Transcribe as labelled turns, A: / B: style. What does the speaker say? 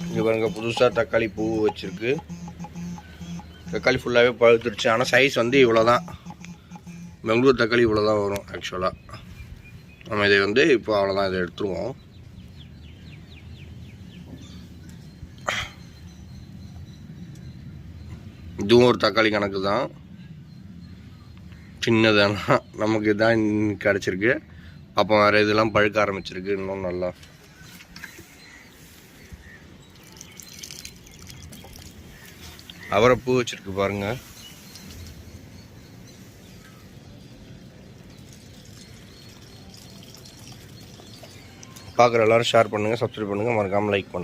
A: இங்கே பாருங்க, புதுசாக தக்காளி பூ வச்சுருக்கு. தக்காளி ஃபுல்லாகவே பழுத்துருச்சு. ஆனால் சைஸ் வந்து இவ்வளோ தான். பெங்களூர் தக்காளி இவ்வளோ தான் வரும் ஆக்சுவலாக. நம்ம இதை வந்து இப்போ அவ்வளோதான், இதை எடுத்துருவோம். இதுவும் ஒரு தக்காளி கணக்கு தான், சின்னதானா. நமக்கு இதுதான் கிடச்சிருக்கு. அப்போ வேறு இதெல்லாம் பழுக்க ஆரம்பிச்சிருக்கு இன்னும் நல்லா. அவரை பூ வச்சிருக்கு பாருங்க. பார்க்குற எல்லாரும் ஷேர் பண்ணுங்கள், சப்ஸ்கிரைப் பண்ணுங்கள், மறக்காமல் லைக் பண்ணுங்கள்.